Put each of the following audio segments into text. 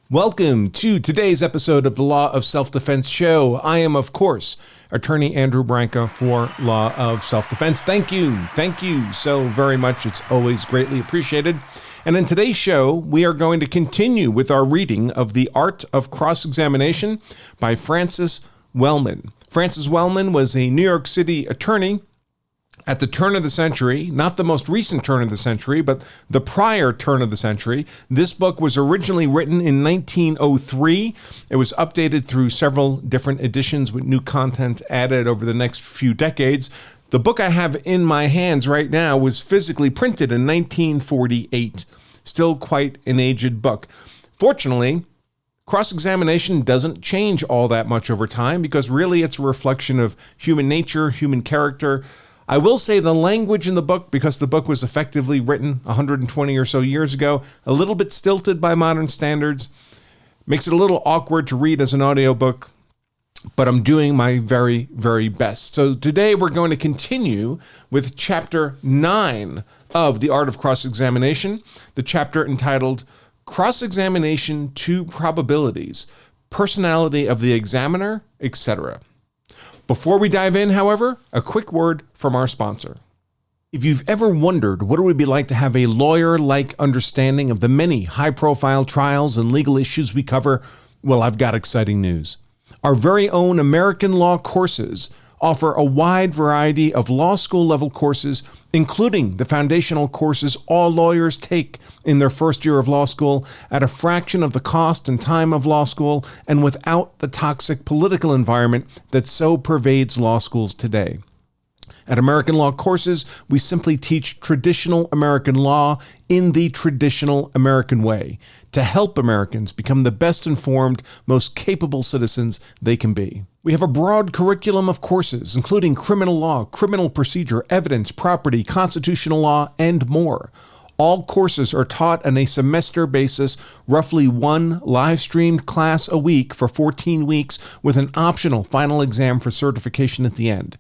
Welcome to today's episode of the Law of Self-Defense show. I am, of course, Attorney Andrew Branca for Law of Self-Defense. Thank you so very much. It's always greatly appreciated. And in today's show, we are going to continue with our reading of The Art of Cross-Examination by Francis Wellman. Francis Wellman was a New York City attorney at the turn of the century, not the most recent turn of the century, but the prior turn of the century. This book was originally written in 1903. It was updated through several different editions with new content added over the next few decades. The book I have in my hands right now was physically printed in 1948. Still quite an aged book. Fortunately, cross-examination doesn't change all that much over time because really it's a reflection of human nature, human character. I will say the language in the book, because the book was effectively written 120 or so years ago, a little bit stilted by modern standards, makes it a little awkward to read as an audiobook, but I'm doing my very, very best. So today we're going to continue with Chapter 9 of The Art of Cross-Examination, the chapter entitled Cross-Examination to Probabilities, Personality of the Examiner, etc. Before we dive in, however, a quick word from our sponsor. If you've ever wondered what it would be like to have a lawyer-like understanding of the many high-profile trials and legal issues we cover, well, I've got exciting news. Our very own American law courses offer a wide variety of law school-level courses, including the foundational courses all lawyers take in their first year of law school at a fraction of the cost and time of law school and without the toxic political environment that so pervades law schools today. At American Law Courses, we simply teach traditional American law in the traditional American way to help Americans become the best informed, most capable citizens they can be. We have a broad curriculum of courses, including criminal law, criminal procedure, evidence, property, constitutional law, and more. All courses are taught on a semester basis, roughly one live-streamed class a week for 14 weeks with an optional final exam for certification at the end.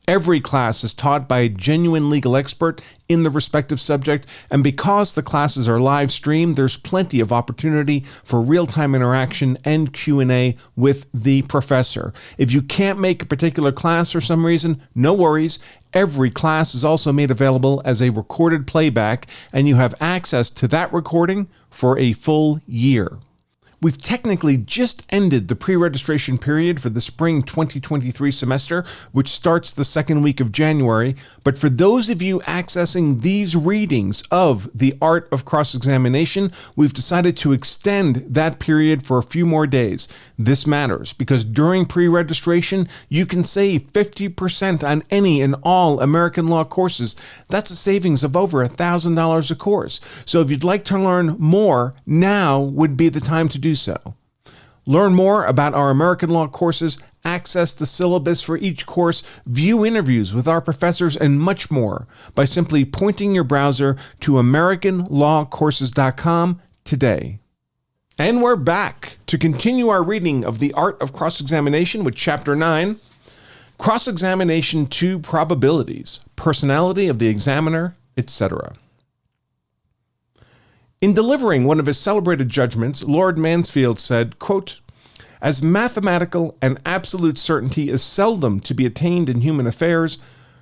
Every class is taught by a genuine legal expert in the respective subject, and because the classes are live streamed, there's plenty of opportunity for real-time interaction and Q&A with the professor. If you can't make a particular class for some reason, no worries. Every class is also made available as a recorded playback, and you have access to that recording for a full year. We've technically just ended the pre-registration period for the spring 2023 semester, which starts the second week of January. But for those of you accessing these readings of The Art of Cross-Examination, we've decided to extend that period for a few more days. This matters because during pre-registration, you can save 50% on any and all American law courses. That's a savings of over $1,000 a course. So if you'd like to learn more, now would be the time to do so. Learn more about our American law courses, access the syllabus for each course, view interviews with our professors, and much more by simply pointing your browser to AmericanLawCourses.com today. And we're back to continue our reading of The Art of Cross-Examination with Chapter 9, Cross-Examination to Probabilities, Personality of the Examiner, etc. In delivering one of his celebrated judgments, Lord Mansfield said, quote, "As mathematical and absolute certainty is seldom to be attained in human affairs,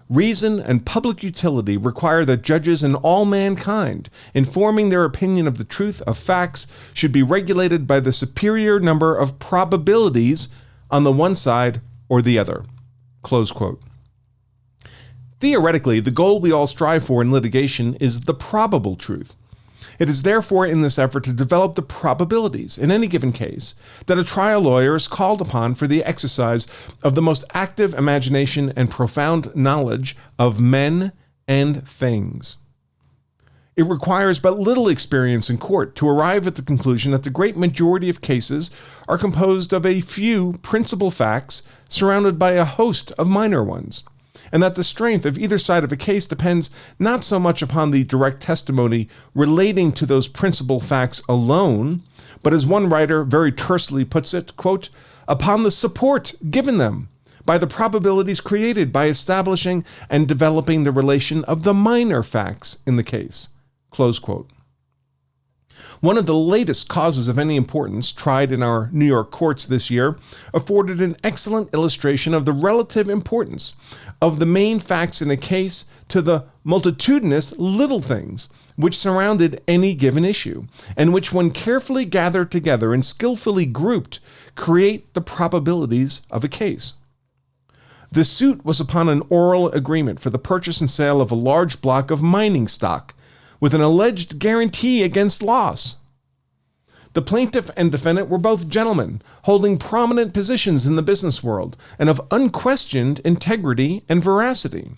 reason and public utility require that judges and all mankind, in forming their opinion of the truth of facts, should be regulated by the superior number of probabilities on the one side or the other." Close quote. Theoretically, the goal we all strive for in litigation is the probable truth. It is therefore in this effort to develop the probabilities in any given case that a trial lawyer is called upon for the exercise of the most active imagination and profound knowledge of men and things. It requires but little experience in court to arrive at the conclusion that the great majority of cases are composed of a few principal facts surrounded by a host of minor ones, and that the strength of either side of a case depends not so much upon the direct testimony relating to those principal facts alone, but as one writer very tersely puts it, quote, upon the support given them by the probabilities created by establishing and developing the relation of the minor facts in the case, close quote. One of the latest causes of any importance tried in our New York courts this year afforded an excellent illustration of the relative importance of the main facts in a case to the multitudinous little things which surrounded any given issue, and which, when carefully gathered together and skillfully grouped, create the probabilities of a case. The suit was upon an oral agreement for the purchase and sale of a large block of mining stock, with an alleged guarantee against loss. The plaintiff and defendant were both gentlemen, holding prominent positions in the business world, and of unquestioned integrity and veracity.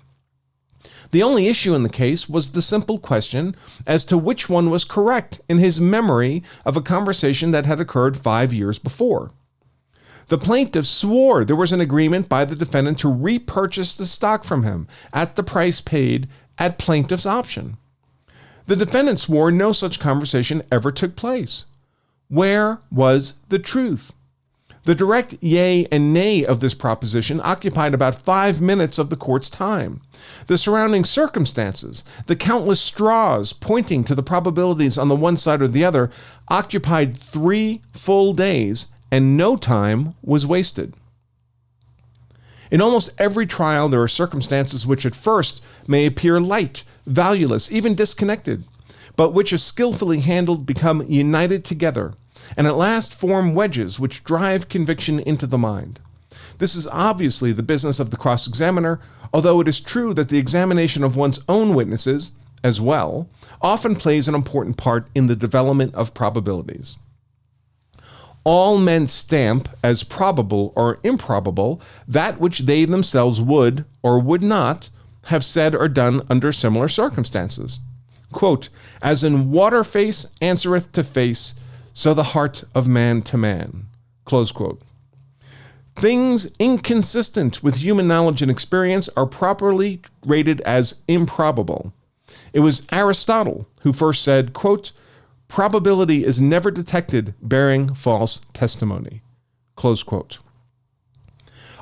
The only issue in the case was the simple question as to which one was correct in his memory of a conversation that had occurred 5 years before. The plaintiff swore there was an agreement by the defendant to repurchase the stock from him at the price paid at plaintiff's option. The defendant swore no such conversation ever took place. Where was the truth? The direct yea and nay of this proposition occupied about 5 minutes of the court's time. The surrounding circumstances, the countless straws pointing to the probabilities on the one side or the other, occupied 3 full days, and no time was wasted. In almost every trial, there are circumstances which at first may appear light, valueless, even disconnected, but which, if skillfully handled, become united together, and at last form wedges which drive conviction into the mind. This is obviously the business of the cross-examiner, although it is true that the examination of one's own witnesses, as well, often plays an important part in the development of probabilities. All men stamp as probable or improbable that which they themselves would or would not have said or done under similar circumstances. Quote, as in water face answereth to face, so the heart of man to man. Close quote. Things inconsistent with human knowledge and experience are properly rated as improbable. It was Aristotle who first said, quote, probability is never detected bearing false testimony. Close quote.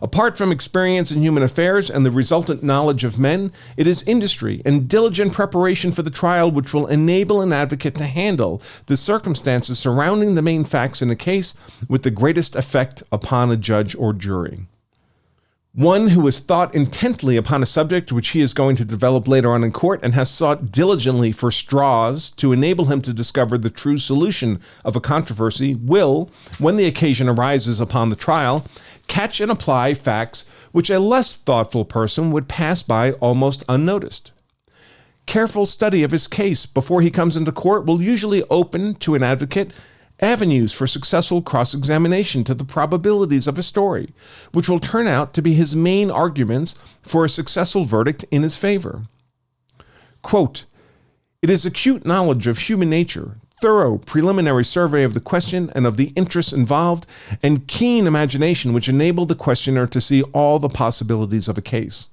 Apart from experience in human affairs and the resultant knowledge of men, it is industry and diligent preparation for the trial which will enable an advocate to handle the circumstances surrounding the main facts in a case with the greatest effect upon a judge or jury. One who has thought intently upon a subject which he is going to develop later on in court and has sought diligently for straws to enable him to discover the true solution of a controversy will, when the occasion arises upon the trial, catch and apply facts which a less thoughtful person would pass by almost unnoticed. Careful study of his case before he comes into court will usually open to an advocate avenues for successful cross-examination to the probabilities of a story, which will turn out to be his main arguments for a successful verdict in his favor. Quote, it is acute knowledge of human nature, thorough preliminary survey of the question and of the interests involved, and keen imagination which enable the questioner to see all the possibilities of a case.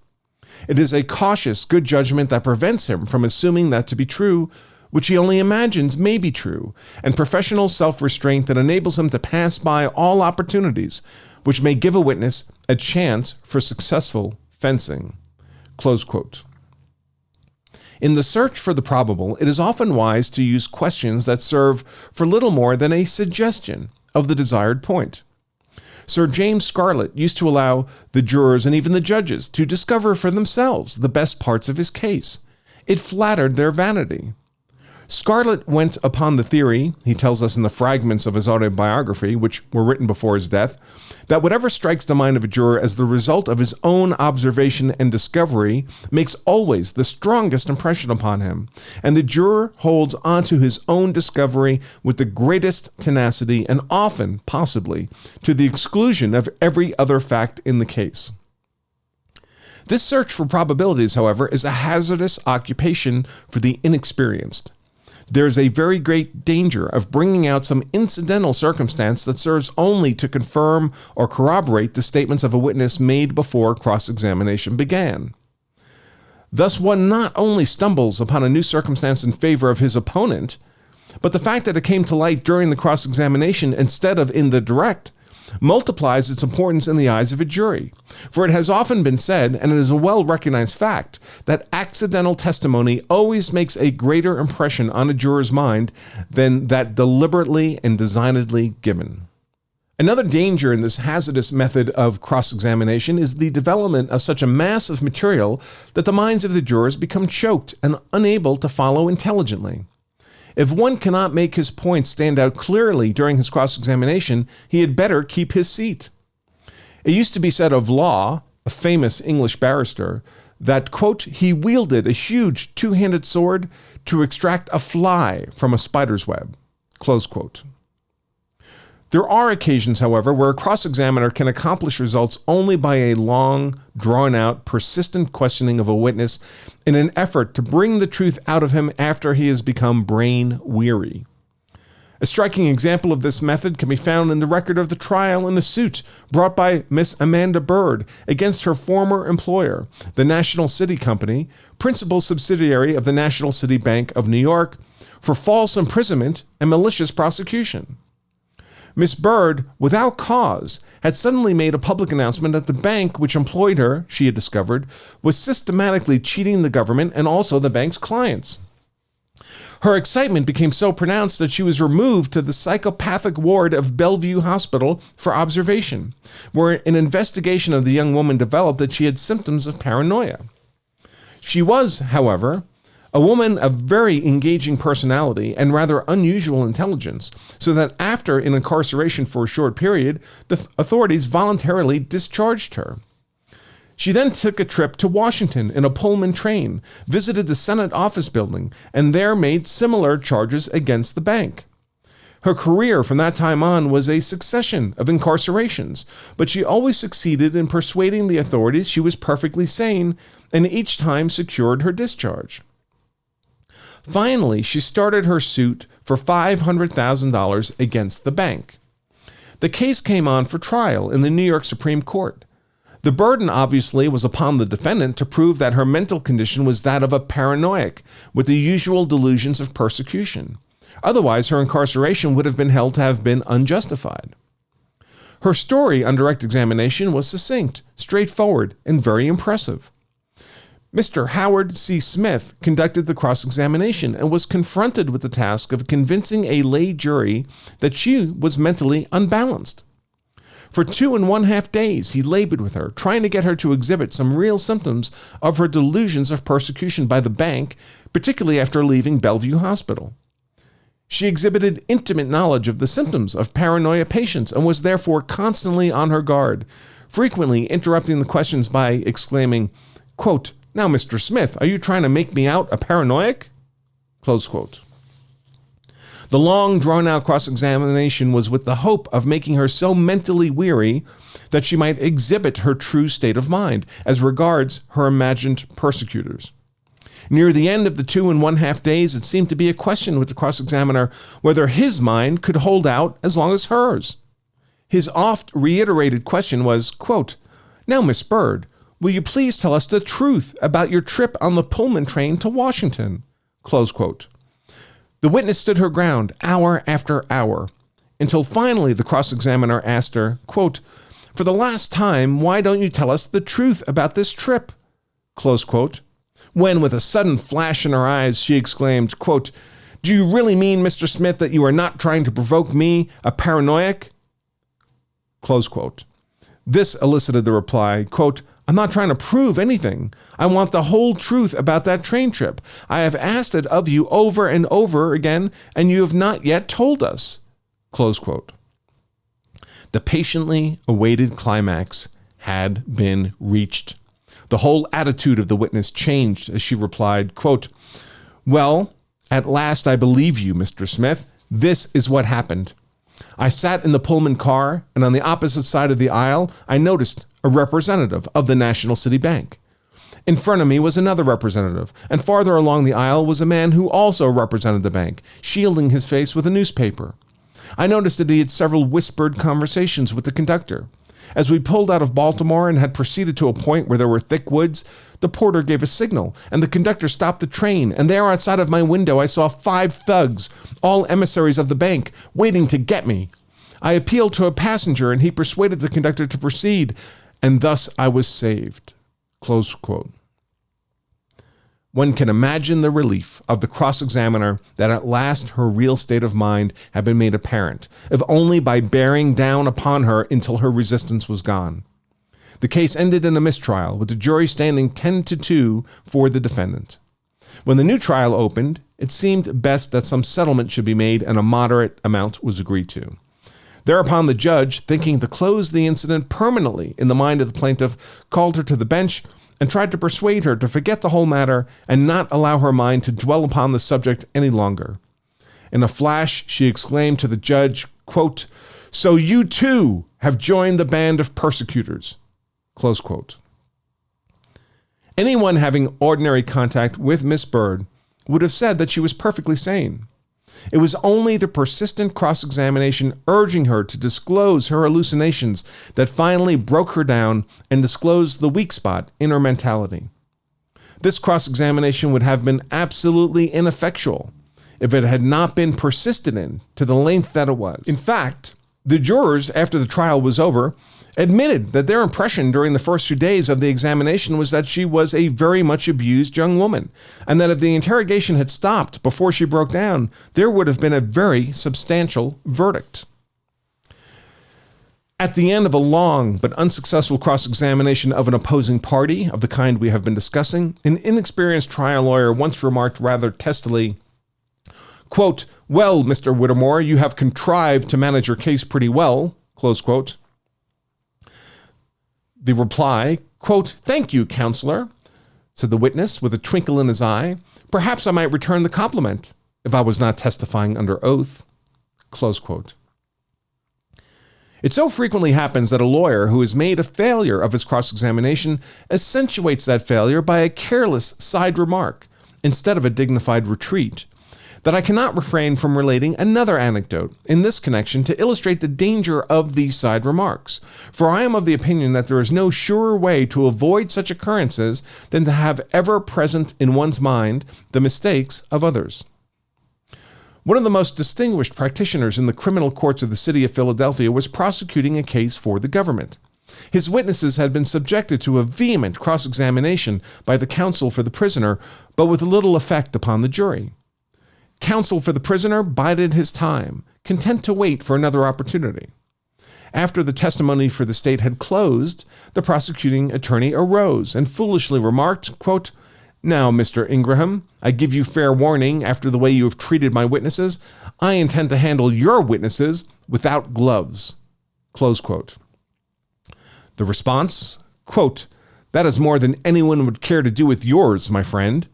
It is a cautious, good judgment that prevents him from assuming that to be true which he only imagines may be true, and professional self-restraint that enables him to pass by all opportunities which may give a witness a chance for successful fencing. Close quote. In the search for the probable, it is often wise to use questions that serve for little more than a suggestion of the desired point. Sir James Scarlett used to allow the jurors and even the judges to discover for themselves the best parts of his case. It flattered their vanity. Scarlett went upon the theory, he tells us in the fragments of his autobiography, which were written before his death, that whatever strikes the mind of a juror as the result of his own observation and discovery makes always the strongest impression upon him, and the juror holds onto his own discovery with the greatest tenacity and often, possibly, to the exclusion of every other fact in the case. This search for probabilities, however, is a hazardous occupation for the inexperienced. There is a very great danger of bringing out some incidental circumstance that serves only to confirm or corroborate the statements of a witness made before cross-examination began. Thus, one not only stumbles upon a new circumstance in favor of his opponent, but the fact that it came to light during the cross-examination instead of in the direct multiplies its importance in the eyes of a jury. For it has often been said, and it is a well-recognized fact, that accidental testimony always makes a greater impression on a juror's mind than that deliberately and designedly given. Another danger in this hazardous method of cross-examination is the development of such a mass of material that the minds of the jurors become choked and unable to follow intelligently. If one cannot make his points stand out clearly during his cross-examination, he had better keep his seat. It used to be said of Law, a famous English barrister, that, quote, he wielded a huge two-handed sword to extract a fly from a spider's web, close quote. There are occasions, however, where a cross-examiner can accomplish results only by a long, drawn-out, persistent questioning of a witness in an effort to bring the truth out of him after he has become brain-weary. A striking example of this method can be found in the record of the trial in a suit brought by Miss Amanda Bird against her former employer, the National City Company, principal subsidiary of the National City Bank of New York, for false imprisonment and malicious prosecution. Miss Bird, without cause, had suddenly made a public announcement that the bank which employed her, she had discovered, was systematically cheating the government and also the bank's clients. Her excitement became so pronounced that she was removed to the psychopathic ward of Bellevue Hospital for observation, where an investigation of the young woman developed that she had symptoms of paranoia. She was, however, a woman of very engaging personality and rather unusual intelligence, so that after an incarceration for a short period, the authorities voluntarily discharged her. She then took a trip to Washington in a Pullman train, visited the Senate office building, and there made similar charges against the bank. Her career from that time on was a succession of incarcerations, but she always succeeded in persuading the authorities she was perfectly sane, and each time secured her discharge. Finally, she started her suit for $500,000 against the bank. The case came on for trial in the New York Supreme Court. The burden obviously was upon the defendant to prove that her mental condition was that of a paranoiac with the usual delusions of persecution. Otherwise, her incarceration would have been held to have been unjustified. Her story on direct examination was succinct, straightforward, and very impressive. Mr. Howard C. Smith conducted the cross-examination and was confronted with the task of convincing a lay jury that she was mentally unbalanced. For 2.5 days, he labored with her, trying to get her to exhibit some real symptoms of her delusions of persecution by the bank, particularly after leaving Bellevue Hospital. She exhibited intimate knowledge of the symptoms of paranoia patients and was therefore constantly on her guard, frequently interrupting the questions by exclaiming, quote, "Now, Mr. Smith, are you trying to make me out a paranoiac?" Close quote. The long, drawn-out cross-examination was with the hope of making her so mentally weary that she might exhibit her true state of mind as regards her imagined persecutors. Near the end of the 2.5 days, it seemed to be a question with the cross-examiner whether his mind could hold out as long as hers. His oft-reiterated question was, quote, "Now, Miss Bird, will you please tell us the truth about your trip on the Pullman train to Washington?" Close quote. The witness stood her ground hour after hour, until finally the cross-examiner asked her, quote, "For the last time, why don't you tell us the truth about this trip?" Close quote. When, with a sudden flash in her eyes, she exclaimed, quote, "Do you really mean, Mr. Smith, that you are not trying to provoke me, a paranoiac?" Close quote. This elicited the reply, quote, "I'm not trying to prove anything. I want the whole truth about that train trip. I have asked it of you over and over again, and you have not yet told us." Close quote. The patiently awaited climax had been reached. The whole attitude of the witness changed as she replied, quote, "Well, at last I believe you, Mr. Smith. This is what happened. I sat in the Pullman car, and on the opposite side of the aisle, I noticed a representative of the National City Bank. In front of me was another representative, and farther along the aisle was a man who also represented the bank, shielding his face with a newspaper. I noticed that he had several whispered conversations with the conductor. As we pulled out of Baltimore and had proceeded to a point where there were thick woods, the porter gave a signal, and the conductor stopped the train, and there outside of my window I saw 5 thugs, all emissaries of the bank, waiting to get me. I appealed to a passenger and he persuaded the conductor to proceed, and thus I was saved." Close quote. One can imagine the relief of the cross-examiner that at last her real state of mind had been made apparent, if only by bearing down upon her until her resistance was gone. The case ended in a mistrial, with the jury standing 10-2 for the defendant. When the new trial opened, it seemed best that some settlement should be made and a moderate amount was agreed to. Thereupon the judge, thinking to close the incident permanently in the mind of the plaintiff, called her to the bench and tried to persuade her to forget the whole matter and not allow her mind to dwell upon the subject any longer. In a flash, she exclaimed to the judge, quote, "So you too have joined the band of persecutors." Close quote. Anyone having ordinary contact with Miss Bird would have said that she was perfectly sane. It was only the persistent cross-examination urging her to disclose her hallucinations that finally broke her down and disclosed the weak spot in her mentality. This cross-examination would have been absolutely ineffectual if it had not been persisted in to the length that it was. In fact, the jurors, after the trial was over, admitted that their impression during the first few days of the examination was that she was a very much abused young woman, and that if the interrogation had stopped before she broke down, there would have been a very substantial verdict. At the end of a long but unsuccessful cross-examination of an opposing party of the kind we have been discussing, an inexperienced trial lawyer once remarked rather testily, quote, "Well, Mr. Whittemore, you have contrived to manage your case pretty well," close quote. The reply, quote, "Thank you, counselor," said the witness with a twinkle in his eye. "Perhaps I might return the compliment if I was not testifying under oath," close quote. It so frequently happens that a lawyer who has made a failure of his cross-examination accentuates that failure by a careless side remark instead of a dignified retreat, that I cannot refrain from relating another anecdote in this connection to illustrate the danger of these side remarks. For I am of the opinion that there is no surer way to avoid such occurrences than to have ever present in one's mind the mistakes of others. One of the most distinguished practitioners in the criminal courts of the city of Philadelphia was prosecuting a case for the government. His witnesses had been subjected to a vehement cross-examination by the counsel for the prisoner, but with little effect upon the jury. Counsel for the prisoner bided his time, content to wait for another opportunity. After the testimony for the state had closed, the prosecuting attorney arose and foolishly remarked, quote, "Now, Mr. Ingraham, I give you fair warning after the way you have treated my witnesses. I intend to handle your witnesses without gloves." Close quote. The response, quote, "That is more than anyone would care to do with yours, my friend,"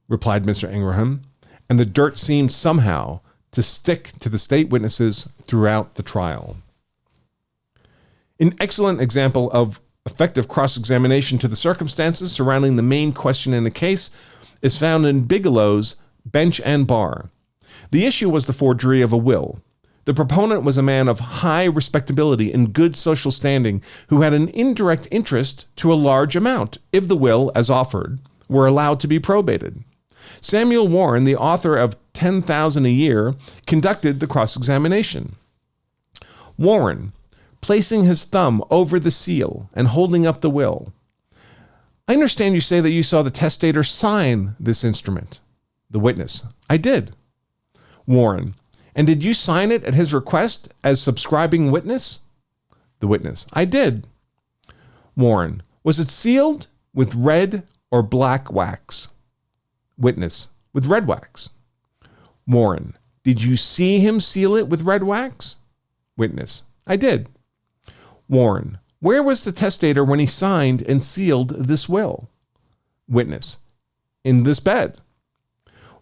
replied Mr. Ingraham, and the dirt seemed somehow to stick to the state witnesses throughout the trial. An excellent example of effective cross-examination to the circumstances surrounding the main question in the case is found in Bigelow's Bench and Bar. The issue was the forgery of a will. The proponent was a man of high respectability and good social standing who had an indirect interest to a large amount if the will, as offered, were allowed to be probated. Samuel Warren, the author of 10,000 a Year, conducted the cross-examination. Warren, placing his thumb over the seal and holding up the will. "I understand you say that you saw the testator sign this instrument." The witness, "I did." Warren, "And did you sign it at his request as subscribing witness?" The witness, "I did." Warren, "Was it sealed with red or black wax?" Witness, "With red wax." Warren, "Did you see him seal it with red wax?" Witness, "I did." Warren, "Where was the testator when he signed and sealed this will?" Witness, "In this bed."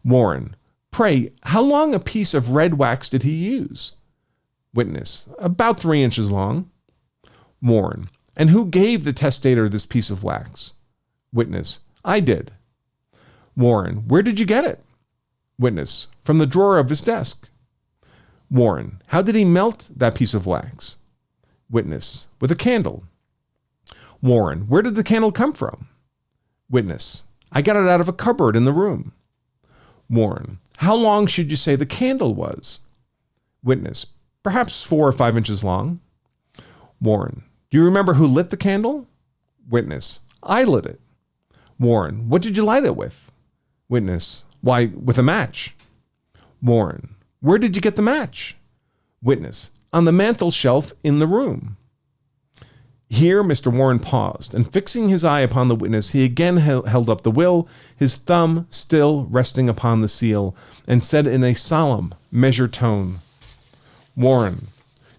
Warren, "Pray, how long a piece of red wax did he use?" Witness, "About 3 inches long." Warren, "And who gave the testator this piece of wax?" Witness, "I did." Warren, "Where did you get it?" Witness, "From the drawer of his desk." Warren, "How did he melt that piece of wax?" Witness, "With a candle." Warren, "Where did the candle come from?" Witness, "I got it out of a cupboard in the room." Warren, "How long should you say the candle was?" Witness, perhaps 4 or 5 inches long. Warren, do you remember who lit the candle? Witness, I lit it. Warren, what did you light it with? Witness, why, with a match. Warren, where did you get the match? Witness, on the mantel shelf in the room. Here, Mr. Warren paused, and fixing his eye upon the witness, he again held up the will, his thumb still resting upon the seal, and said in a solemn, measured tone, Warren,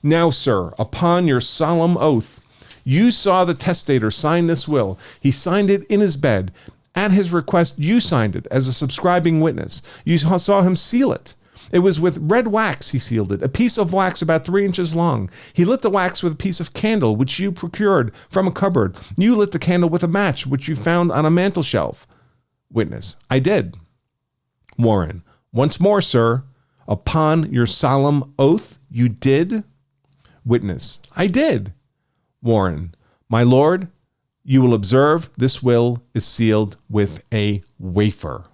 now, sir, upon your solemn oath, you saw the testator sign this will. He signed it in his bed. At his request, you signed it as a subscribing witness. You saw him seal it. It was with red wax he sealed it, a piece of wax about 3 inches long. He lit the wax with a piece of candle, which you procured from a cupboard. You lit the candle with a match, which you found on a mantel shelf. Witness, I did. Warren, once more, sir, upon your solemn oath, you did? Witness, I did. Warren, my lord, you will observe this will is sealed with a wafer.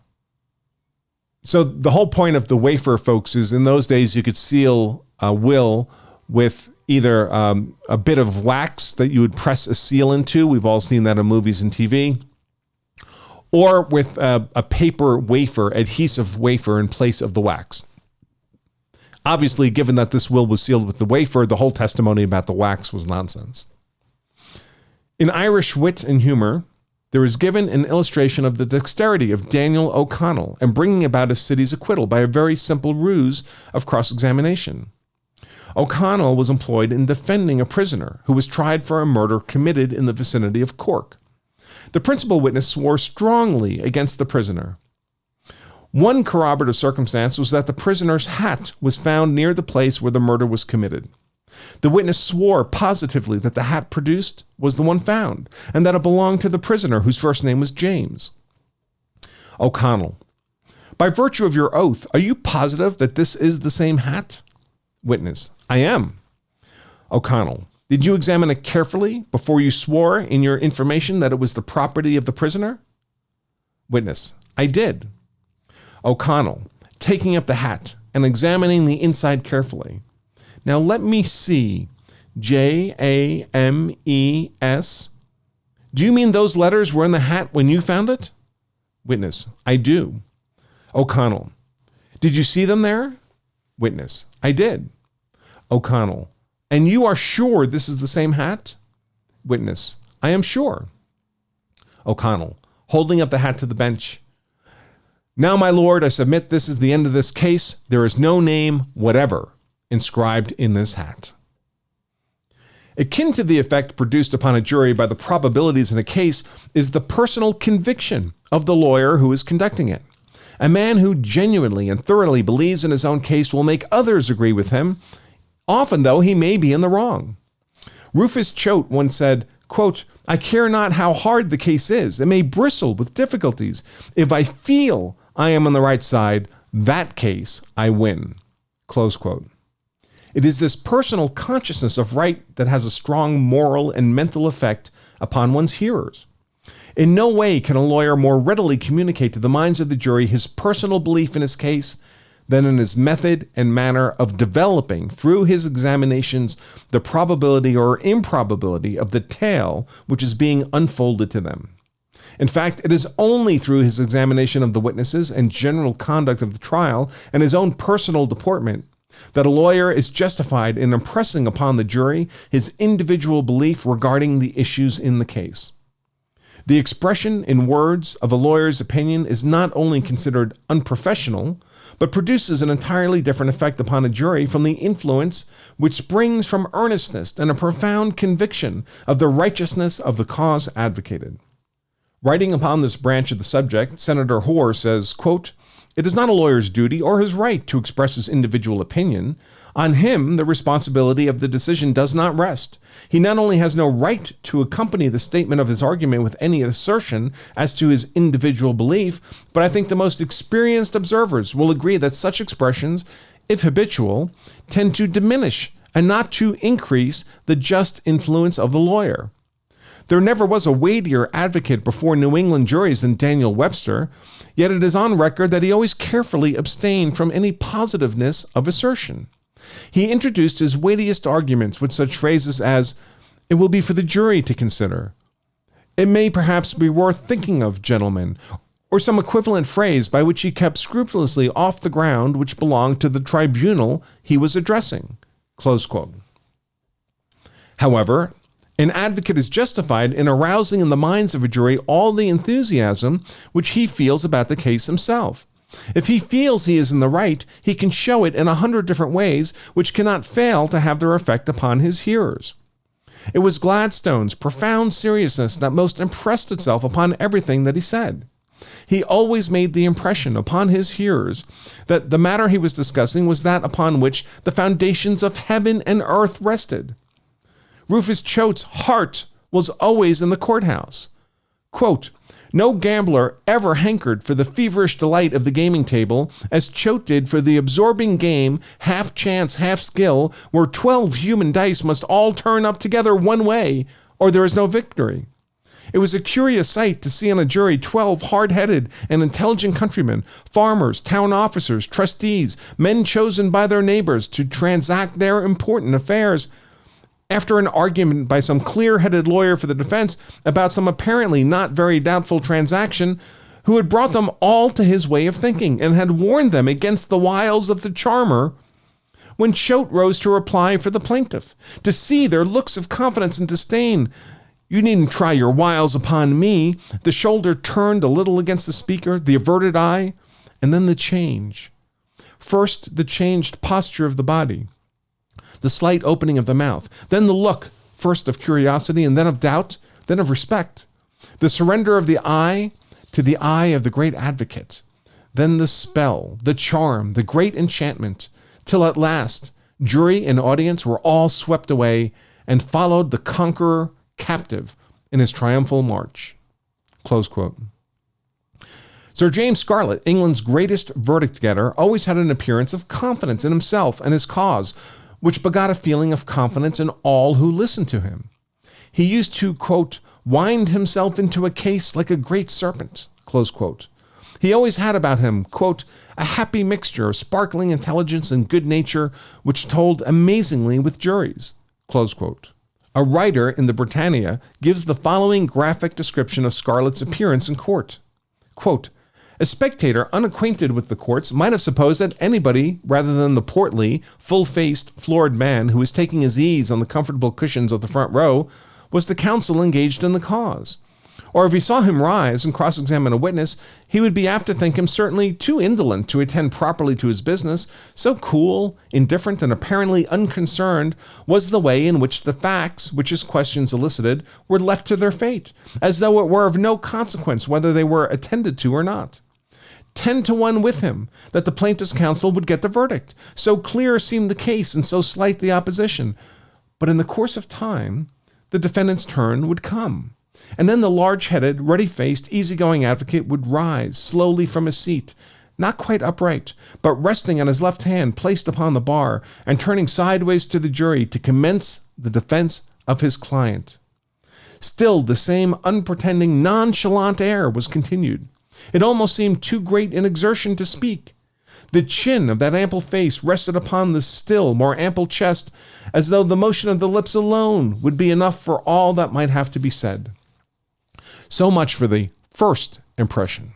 So the whole point of the wafer, folks, is in those days you could seal a will with either a bit of wax that you would press a seal into. We've all seen that in movies and TV. Or with a paper wafer, adhesive wafer in place of the wax. Obviously, given that this will was sealed with the wafer, the whole testimony about the wax was nonsense. In Irish wit and humor, there is given an illustration of the dexterity of Daniel O'Connell in bringing about his city's acquittal by a very simple ruse of cross-examination. O'Connell was employed in defending a prisoner who was tried for a murder committed in the vicinity of Cork. The principal witness swore strongly against the prisoner. One corroborative circumstance was that the prisoner's hat was found near the place where the murder was committed. The witness swore positively that the hat produced was the one found, and that it belonged to the prisoner, whose first name was James. O'Connell, by virtue of your oath, are you positive that this is the same hat? Witness, I am. O'Connell, did you examine it carefully before you swore in your information that it was the property of the prisoner? Witness, I did. O'Connell, taking up the hat and examining the inside carefully. Now let me see. James. Do you mean those letters were in the hat when you found it? Witness, I do. O'Connell, did you see them there? Witness, I did. O'Connell, and you are sure this is the same hat? Witness, I am sure. O'Connell, holding up the hat to the bench. Now, my lord, I submit this is the end of this case. There is no name whatever inscribed in this hat. Akin to the effect produced upon a jury by the probabilities in a case is the personal conviction of the lawyer who is conducting it. A man who genuinely and thoroughly believes in his own case will make others agree with him, often though he may be in the wrong. Rufus Choate once said, quote, I care not how hard the case is. It may bristle with difficulties. If I feel I am on the right side, that case I win. Close quote. It is this personal consciousness of right that has a strong moral and mental effect upon one's hearers. In no way can a lawyer more readily communicate to the minds of the jury his personal belief in his case than in his method and manner of developing through his examinations the probability or improbability of the tale which is being unfolded to them. In fact, it is only through his examination of the witnesses and general conduct of the trial and his own personal deportment that a lawyer is justified in impressing upon the jury his individual belief regarding the issues in the case. The expression in words of a lawyer's opinion is not only considered unprofessional, but produces an entirely different effect upon a jury from the influence which springs from earnestness and a profound conviction of the righteousness of the cause advocated. Writing upon this branch of the subject, Senator Hoare says, quote, it is not a lawyer's duty or his right to express his individual opinion. On him, the responsibility of the decision does not rest. He not only has no right to accompany the statement of his argument with any assertion as to his individual belief, but I think the most experienced observers will agree that such expressions, if habitual, tend to diminish and not to increase the just influence of the lawyer. There never was a weightier advocate before New England juries than Daniel Webster, yet it is on record that he always carefully abstained from any positiveness of assertion. He introduced his weightiest arguments with such phrases as, "It will be for the jury to consider," "It may perhaps be worth thinking of, gentlemen," or some equivalent phrase by which he kept scrupulously off the ground which belonged to the tribunal he was addressing. Close quote. However, an advocate is justified in arousing in the minds of a jury all the enthusiasm which he feels about the case himself. If he feels he is in the right, he can show it in 100 different ways which cannot fail to have their effect upon his hearers. It was Gladstone's profound seriousness that most impressed itself upon everything that he said. He always made the impression upon his hearers that the matter he was discussing was that upon which the foundations of heaven and earth rested. Rufus Choate's heart was always in the courthouse. Quote, "No gambler ever hankered for the feverish delight of the gaming table as Choate did for the absorbing game, half chance, half skill, where 12 human dice must all turn up together one way, or there is no victory. It was a curious sight to see on a jury 12 hard-headed and intelligent countrymen, farmers, town officers, trustees, men chosen by their neighbors to transact their important affairs. After an argument by some clear-headed lawyer for the defense about some apparently not very doubtful transaction, who had brought them all to his way of thinking and had warned them against the wiles of the charmer, when Choate rose to reply for the plaintiff, to see their looks of confidence and disdain, 'You needn't try your wiles upon me,' the shoulder turned a little against the speaker, the averted eye, and then the change. First, the changed posture of the body, the slight opening of the mouth, then the look, first of curiosity and then of doubt, then of respect, the surrender of the eye to the eye of the great advocate, then the spell, the charm, the great enchantment, till at last jury and audience were all swept away and followed the conqueror captive in his triumphal march." Close quote. Sir James Scarlett, England's greatest verdict getter, always had an appearance of confidence in himself and his cause, which begot a feeling of confidence in all who listened to him. He used to, quote, "wind himself into a case like a great serpent," close quote. He always had about him, quote, "a happy mixture of sparkling intelligence and good nature, which told amazingly with juries," close quote. A writer in the Britannia gives the following graphic description of Scarlett's appearance in court. Quote, "A spectator unacquainted with the courts might have supposed that anybody rather than the portly, full-faced, florid man who was taking his ease on the comfortable cushions of the front row was the counsel engaged in the cause. Or if he saw him rise and cross-examine a witness, he would be apt to think him certainly too indolent to attend properly to his business, so cool, indifferent, and apparently unconcerned was the way in which the facts which his questions elicited were left to their fate, as though it were of no consequence whether they were attended to or not. 10 to 1 with him that the plaintiff's counsel would get the verdict. So clear seemed the case and so slight the opposition. But in the course of time, the defendant's turn would come. And then the large-headed, ruddy-faced, easygoing advocate would rise slowly from his seat, not quite upright, but resting on his left hand placed upon the bar and turning sideways to the jury to commence the defense of his client. Still the same unpretending, nonchalant air was continued. It almost seemed too great an exertion to speak. The chin of that ample face rested upon the still more ample chest, as though the motion of the lips alone would be enough for all that might have to be said. So much for the first impression.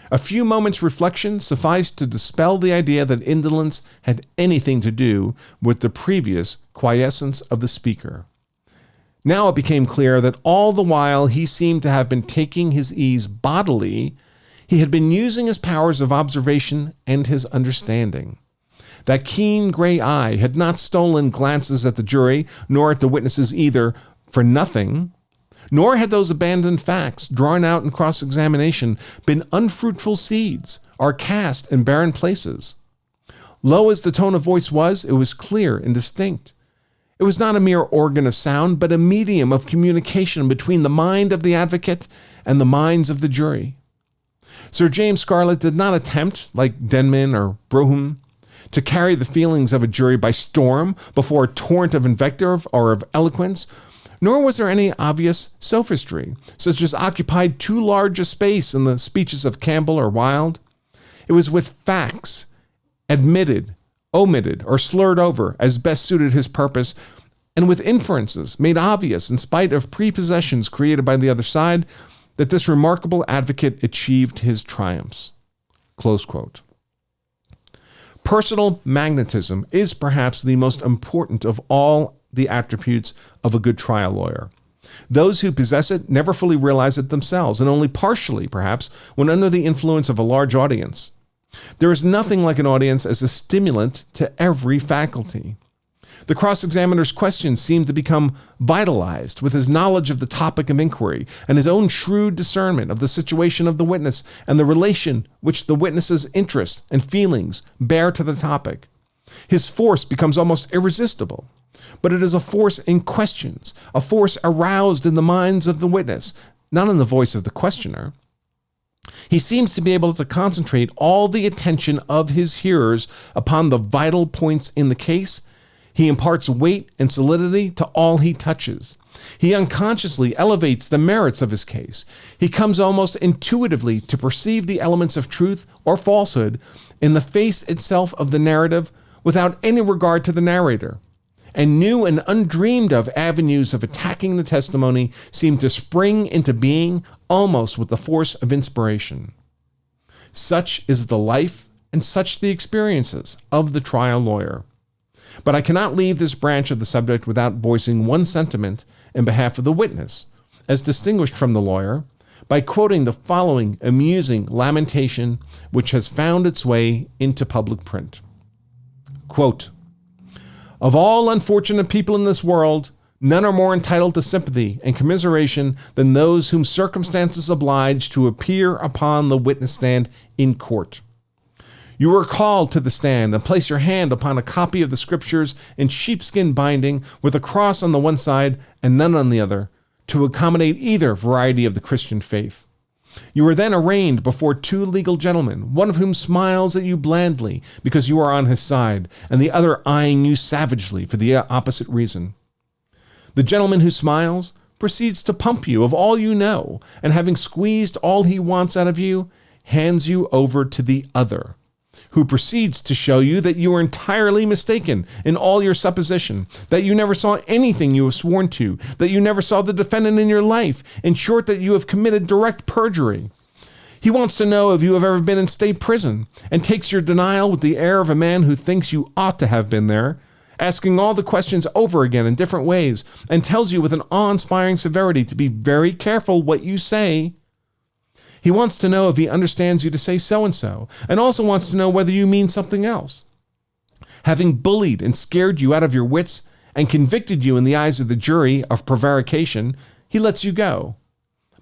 A few moments' reflection sufficed to dispel the idea that indolence had anything to do with the previous quiescence of the speaker. Now it became clear that all the while he seemed to have been taking his ease bodily, he had been using his powers of observation and his understanding. That keen gray eye had not stolen glances at the jury, nor at the witnesses either, for nothing, nor had those abandoned facts, drawn out in cross-examination, been unfruitful seeds, or cast in barren places. Low as the tone of voice was, it was clear and distinct. It was not a mere organ of sound, but a medium of communication between the mind of the advocate and the minds of the jury. Sir James Scarlett did not attempt, like Denman or Brougham, to carry the feelings of a jury by storm before a torrent of invective or of eloquence, nor was there any obvious sophistry, such as occupied too large a space in the speeches of Campbell or Wilde. It was with facts, admitted, omitted or slurred over as best suited his purpose, and with inferences made obvious in spite of prepossessions created by the other side, that this remarkable advocate achieved his triumphs." Close quote. Personal magnetism is perhaps the most important of all the attributes of a good trial lawyer. Those who possess it never fully realize it themselves, and only partially, perhaps, when under the influence of a large audience. There is nothing like an audience as a stimulant to every faculty. The cross-examiner's questions seem to become vitalized with his knowledge of the topic of inquiry and his own shrewd discernment of the situation of the witness and the relation which the witness's interests and feelings bear to the topic. His force becomes almost irresistible, but it is a force in questions, a force aroused in the minds of the witness, not in the voice of the questioner. He seems to be able to concentrate all the attention of his hearers upon the vital points in the case. He imparts weight and solidity to all he touches. He unconsciously elevates the merits of his case. He comes almost intuitively to perceive the elements of truth or falsehood in the face itself of the narrative without any regard to the narrator. And new and undreamed of avenues of attacking the testimony seem to spring into being almost with the force of inspiration. Such is the life and such the experiences of the trial lawyer. But I cannot leave this branch of the subject without voicing one sentiment in behalf of the witness, as distinguished from the lawyer, by quoting the following amusing lamentation which has found its way into public print. Quote, "Of all unfortunate people in this world, none are more entitled to sympathy and commiseration than those whom circumstances oblige to appear upon the witness stand in court. You were called to the stand and place your hand upon a copy of the Scriptures in sheepskin binding with a cross on the one side and none on the other, to accommodate either variety of the Christian faith. You are then arraigned before two legal gentlemen, one of whom smiles at you blandly because you are on his side, and the other eyeing you savagely for the opposite reason. The gentleman who smiles proceeds to pump you of all you know, and having squeezed all he wants out of you, hands you over to the other, who proceeds to show you that you are entirely mistaken in all your supposition, that you never saw anything you have sworn to, that you never saw the defendant in your life, in short, that you have committed direct perjury. He wants to know if you have ever been in state prison, and takes your denial with the air of a man who thinks you ought to have been there, asking all the questions over again in different ways, and tells you with an awe-inspiring severity to be very careful what you say. He wants to know if he understands you to say so-and-so, and also wants to know whether you mean something else. Having bullied and scared you out of your wits and convicted you in the eyes of the jury of prevarication, he lets you go.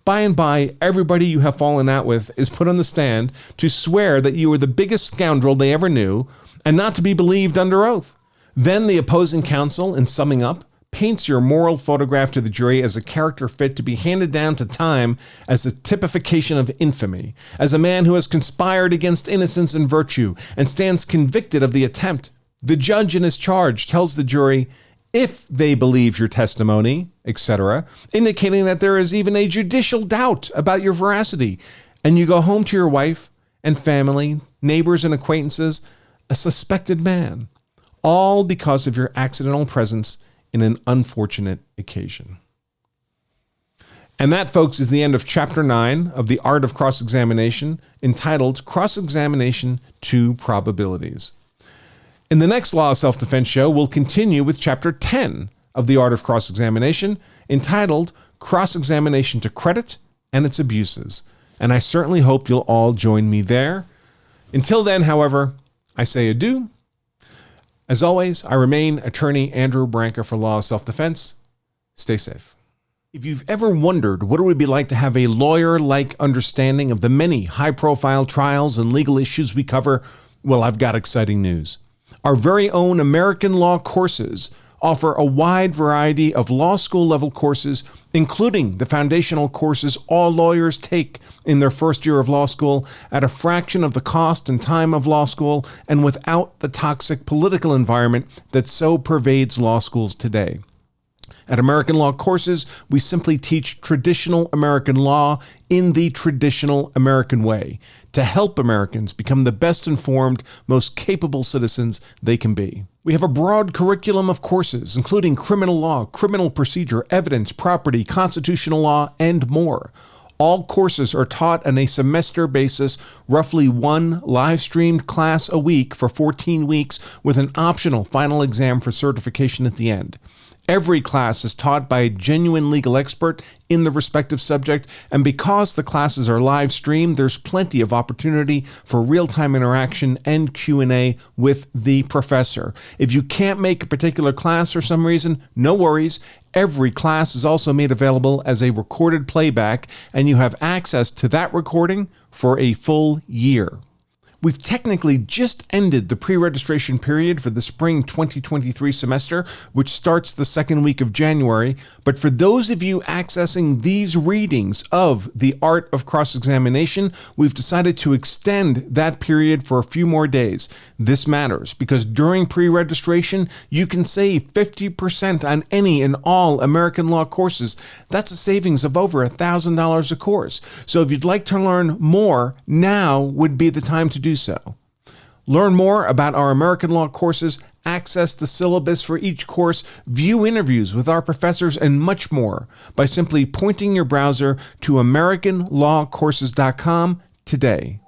By and by, everybody you have fallen out with is put on the stand to swear that you are the biggest scoundrel they ever knew and not to be believed under oath. Then the opposing counsel, in summing up, paints your moral photograph to the jury as a character fit to be handed down to time as a typification of infamy, as a man who has conspired against innocence and virtue and stands convicted of the attempt. The judge in his charge tells the jury, if they believe your testimony, etc., indicating that there is even a judicial doubt about your veracity, and you go home to your wife and family, neighbors and acquaintances, a suspected man, all because of your accidental presence in an unfortunate occasion. And that, folks, is the end of Chapter 9 of The Art of Cross-Examination, entitled Cross-Examination to Probabilities. In the next Law of Self-Defense show, we'll continue with Chapter 10 of The Art of Cross-Examination, entitled Cross-Examination to Credit and Its Abuses. And I certainly hope you'll all join me there. Until then, however, I say adieu. As always, I remain Attorney Andrew Branca for Law of Self-Defense. Stay safe. If you've ever wondered what it would be like to have a lawyer-like understanding of the many high-profile trials and legal issues we cover, well, I've got exciting news. Our very own American law courses offer a wide variety of law school-level courses, including the foundational courses all lawyers take in their first year of law school at a fraction of the cost and time of law school and without the toxic political environment that so pervades law schools today. At American Law Courses, we simply teach traditional American law in the traditional American way to help Americans become the best informed, most capable citizens they can be. We have a broad curriculum of courses, including criminal law, criminal procedure, evidence, property, constitutional law, and more. All courses are taught on a semester basis, roughly one live-streamed class a week for 14 weeks with an optional final exam for certification at the end. Every class is taught by a genuine legal expert in the respective subject, and because the classes are live streamed, there's plenty of opportunity for real-time interaction and Q&A with the professor. If you can't make a particular class for some reason, no worries. Every class is also made available as a recorded playback, and you have access to that recording for a full year. We've technically just ended the pre-registration period for the spring 2023 semester, which starts the second week of January. But for those of you accessing these readings of The Art of Cross-Examination, we've decided to extend that period for a few more days. This matters because during pre-registration, you can save 50% on any and all American law courses. That's a savings of over $1,000 a course. So if you'd like to learn more, now would be the time to do so. Learn more about our American law courses, access the syllabus for each course, view interviews with our professors, and much more by simply pointing your browser to AmericanLawCourses.com today.